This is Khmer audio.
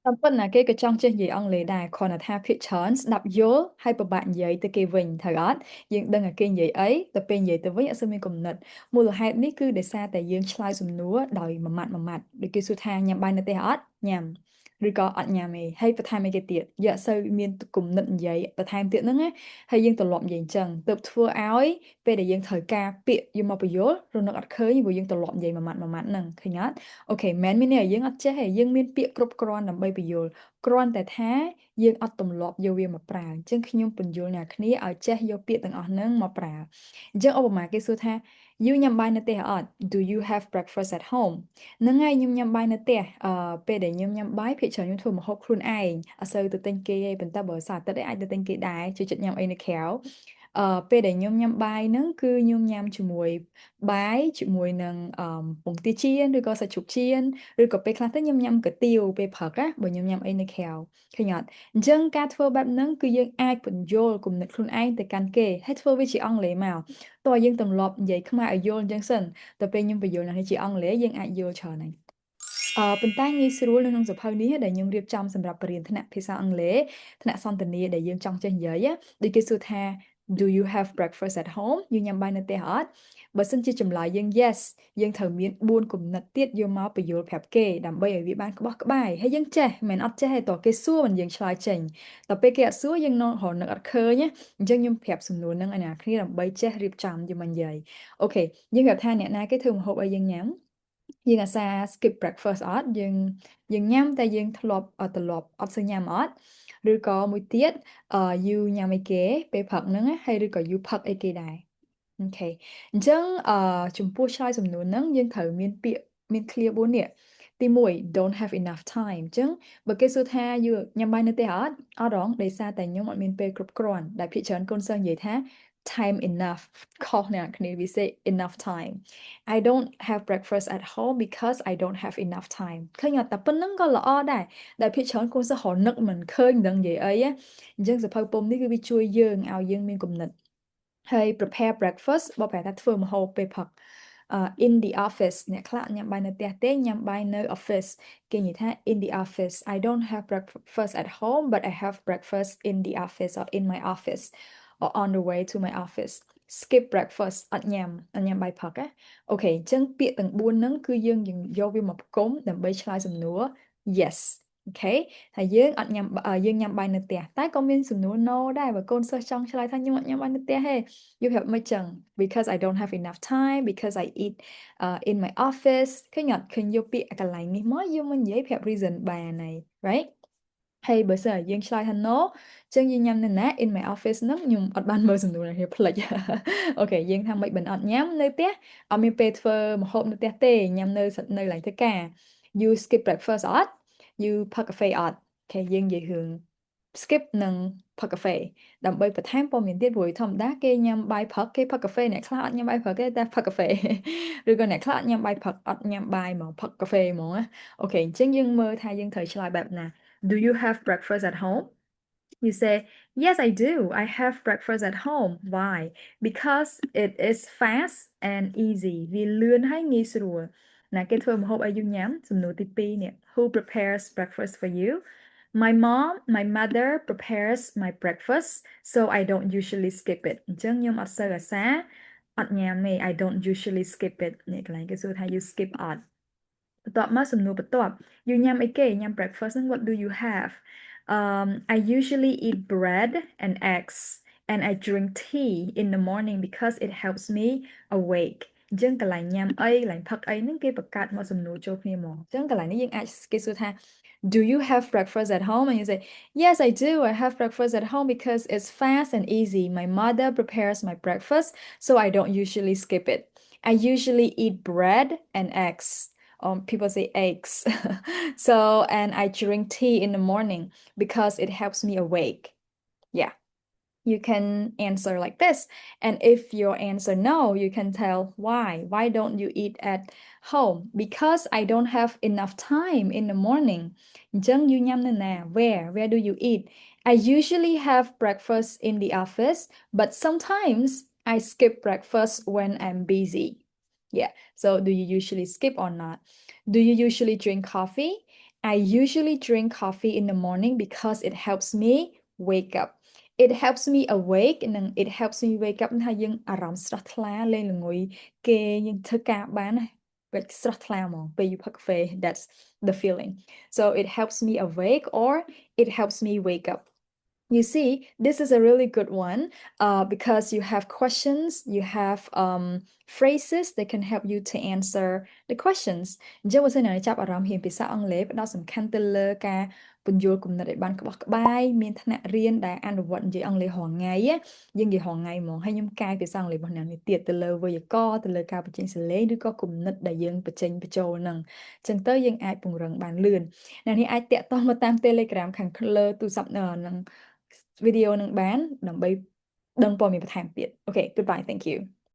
Trong phần là cái trong trên gì ông lì đài còn là tha phía chance đập vô hay bà bạn vậy từ kỳ vinh thời ớt nhưng đừng là kinh vậy ấy tập bên vậy từ với ở sân miền cùng nịch mua là hai ní cứ để xa tại dương slide dùng núa đòi mà mặt để kêu su thang nhằm bay nơi tê ớt nhằm rồi có ở nhà mày hay bà tham mày cái tiệt dạ sao miền cùng nịch vậy bà tham tiệt nữa á hay dương tụi lọm vậy chẳng tập thua áo ấy về để dương thời ca bịa dương mà bị dốt rồi nó ắt khơi như vừa dương tụi lọm vậy mà mặt nằng khi nhát ok មែនមានន័យយើងអត់ចេះទេយើងមានពាក្យគ្រប់គ្រាន់ដើម្បីបញ្យល់គ្រាន់តែថាយើងអត់ទម្លាប់យកវាមកប្រើអញ្ចឹងខ្ញុំពន្យល់អ្នកគ្នាឲ្យចេះយកពាក្យទាំងអស់ហ្នឹងមកប្រើអញ្ចឹងឧបមាគេសួរថា you ញ៉ាំបាយនៅផ្ទះអត់ do you have breakfast at home ហ្នឹងហើយខ្ញុំញ៉ាំបាយនៅផ្ទះពេលដែលខ្ញុំញ៉ាំបាយភាគច្រើនខ្ញុំធ្វើម្ហូបខ្លួនឯងអត់សូវទៅទិញគេទេប៉ុន្តែបើសារអាទិត្យឯងអាចទៅទិញគេដែរជួយចិត្តញ៉ាំអីនៅក្រៅពេលដែលខ្ញុំញ៉ាំបាយហ្នឹងគឺខ្ញុំញ៉ាំជាមួយបាយជាមួយនឹងពងទាចៀនឬក៏សាច់ជ្រូកចៀនឬក៏ពេលខ្លះទៅខ្ញុំញ៉ាំកាទៀវពេលព្រឹកណាបើខ្ញុំញ៉ាំអីនៅក្រៅឃើញអត់អញ្ចឹងការធ្វើបែបហ្នឹងគឺយើងអាចពន្យល់គំនិតខ្លួនឯងទៅកាន់គេហើយធ្វើវាជាអង់គ្លេសមកតើយើងទម្លាប់និយាយខ្មែរឲ្យយល់អញ្ចឹងសិនទៅពេលខ្ញុំបញ្យល់អ្នកនេះជាអង់គ្លេសយើងអាចយល់ច្រើនហើយប៉ុន្តែងាយស្រួលនៅក្នុងសភៅនេះដែលខ្ញុំរៀបចំសម្រាប់បរិញ្ញាថ្នាក់ភាសាអង់គ្លេសថ្នាក់សន្ទនាដែលយើងចង់ចេះនិយាយដូចគេសួរថា Do you have breakfast at home យើងញ៉ាំបាយនៅផ្ទះអត់បើសិនជាចម្លើយយើង yes យើងត្រូវមាន4គំនិតទៀតយកមកបញ្យល់ប្រាប់គេដើម្បីឲ្យវាបានក្បោះក្បាយហើយយើងចេះមិនអត់ចេះទេតើគេសួរមិនយើងឆ្លើយចេញដល់ពេលគេអត់សួរយើងនៅអត់ឃើញណាអញ្ចឹងខ្ញុំប្រាប់សំណួរហ្នឹងឲ្យអ្នកគ្នាដើម្បីចេះរៀបចំយកមកនិយាយអូខេយើងប្រាប់ថាអ្នកណាគេធ្វើម្ហូបឲ្យយើងញ៉ាំយើងអាសា skip breakfast អត់យើងញ៉ាំតែយើងធ្លាប់អត់សូវញ៉ាំអត់ឬក៏មួយទៀតyou ញ៉ាំអីគេពេលផឹកហ្នឹងណាហើយឬក៏ you ផឹកអីគេដែរអូខេអញ្ចឹងចំពោះឆ្លើយសំណួរហ្នឹងយើងត្រូវមានពាក្យមាន clear 4នេះទី1 don't have enough time អញ្ចឹងបើគេសួរថា you ញ៉ាំបាយនៅផ្ទះអត់រងដោយសារតែខ្ញុំអត់មានពេលគ្រប់គ្រាន់ដែលភាគច្រើនកូនសិស្សនិយាយថា time enough ខុសអ្នកគ្នាវា say enough time I don't have breakfast at home because I don't have enough time ឃើញអត់តែប៉ុណ្្នឹងក៏ល្អដែរដែលភាគច្រើនកូនសិស្សរនឹកមិនឃើញនឹងនិយាយអីអញ្ចឹងសភៅពុម្ពនេះគឺវាជួយយើងឲ្យយើងមានគំនិតហើយ prepare breakfast បកប្រែថាធ្វើម្ហូបពេលផឹកin the office អ្នកខ្លះញ៉ាំបាយនៅផ្ទះទេញ៉ាំបាយនៅ office គេនិយាយថា in the office I don't have breakfast at home but I have breakfast in the office or in my office or on the way to my office skip breakfast អត់ញ៉ាំបាយផឹកណាអូខេអញ្ចឹងពាក្យទាំង4ហ្នឹងគឺយើងយកវាមកផ្គុំដើម្បីឆ្លើយសំណួរ yes អូខេហើយយើងញ៉ាំបាយនៅផ្ទះតែក៏មានសំណួរ no ដែរបើកូនសិស្សចង់ឆ្លើយថាខ្ញុំអត់ញ៉ាំបាយនៅផ្ទះទេយល់ប្រាប់មិនចឹង because I don't have enough time because I eat in my office ឃើញអត់ឃើញយកពាក្យកន្លែងនេះមកយកមកនិយាយប្រាប់ reason បានហើយ right ហើយបើសិនយើងឆ្លើយថា no ចឹងយើងញ៉ាំនៅណា in my office ហ្នឹងខ្ញុំអត់បានមើលសំណួរនេះភ្លេចអូខេយើងថាមិនបានអត់ញ៉ាំនៅផ្ទះអត់មានពេលធ្វើម្ហូបនៅផ្ទះទេញ៉ាំនៅកន្លែងធ្វើការ you skip breakfast អត់ you ផឹកកាហ្វេអត់អូខេយើងនិយាយរឿង skip និងផឹកកាហ្វេដើម្បីបន្ថែមព័ត៌មានទៀតព្រោះធម្មតាគេញ៉ាំបាយផឹកគេផឹកកាហ្វេអ្នកខ្លះអត់ញ៉ាំបាយផឹកទេតែផឹកកាហ្វេឬក៏អ្នកខ្លះអត់ញ៉ាំបាយផឹកអត់ញ៉ាំបាយហ្មងផឹកកាហ្វេហ្មងណាអូខេអញ្ចឹងយើងមើលថាយើងត្រូវឆ្លើយបែបណា Do you have breakfast at home? You say, yes, I do. I have breakfast at home. Why? Because it is fast and easy. វាលឿនហើយងាយស្រួលណាគេធ្វើម្ហូបឲ្យយើងញ៉ាំសំណួរទី2នេះ Who prepares breakfast for you? My mother prepares my breakfast, so I don't usually skip it. អញ្ចឹងខ្ញុំអត់សូវអាសាអត់ញ៉ាំទេ I don't usually skip it នេះកន្លែងគេសួរថា you skip អត់បន្ទាប់មកសំណួរបន្ទាប់ you ញ៉ាំអីគេញ៉ាំ breakfast ហ្នឹង what do you have I usually eat bread and eggs and I drink tea in the morning because it helps me awake អញ្ចឹងកន្លែងញ៉ាំអីកន្លែងផឹកអីហ្នឹងគេបង្កើតមកសំណួរចូលគ្នាមកអញ្ចឹងកន្លែងនេះយើងអាចគេសួរថា Do you have breakfast at home? And you say, yes, I do. I have breakfast at home because it's fast and easy. My mother prepares my breakfast, so I don't usually skip it. I usually eat bread and eggs. People say eggs. So, and I drink tea in the morning because it helps me awake. Yeah, you can answer like this. And if your answer no, you can tell why. Why don't you eat at home? Because I don't have enough time in the morning. Chẳng you nhắm nè nè. Where do you eat? I usually have breakfast in the office, but sometimes I skip breakfast when I'm busy. Yeah, so do you usually skip or not? Do you usually drink coffee? I usually drink coffee in the morning because it helps me wake up. It helps me awake និង it helps me wake up ថាយើងអារម្មណ៍ស្រស់ថ្លាលេងល្ងុយគេយើងធ្វើការបានណាពេលស្រស់ថ្លាហ្មងពេលyou ផឹកកាហ្វេ that's the feeling so it helps me awake or it helps me wake up. You see, this is a really good one because you have questions, you have phrases that can help you to answer the questions. អញ្ចឹងបើសិនណាចាប់អារម្មណ៍រៀនភាសាអង់គ្លេសផ្ដោតសំខាន់ទៅលើការពន្យល់គំនិតឲ្យបានក្បោះក្បាយមានថ្នាក់រៀនដែលអនុវត្តនិយាយអង់គ្លេសរាល់ថ្ងៃយើងនិយាយរាល់ថ្ងៃហ្មងហើយខ្ញុំកែភាសាអង់គ្លេសរបស់អ្នកនេះទៀតទៅលើវេយ្យាករណ៍ទៅលើការបញ្ចេញសលេងឬក៏គំនិតដែលយើងបញ្ចេញបញ្ចូលហ្នឹងអញ្ចឹងទៅយើងអាចពង្រឹងបានលឿនអ្នកនេះអាចតាក់ទងមកតាម Telegram ខាងលើទូរស័ព្ទនឹង video នឹងបានដើម្បីដឹងព័ត៌មានបន្ថែមទៀត Okay goodbye thank you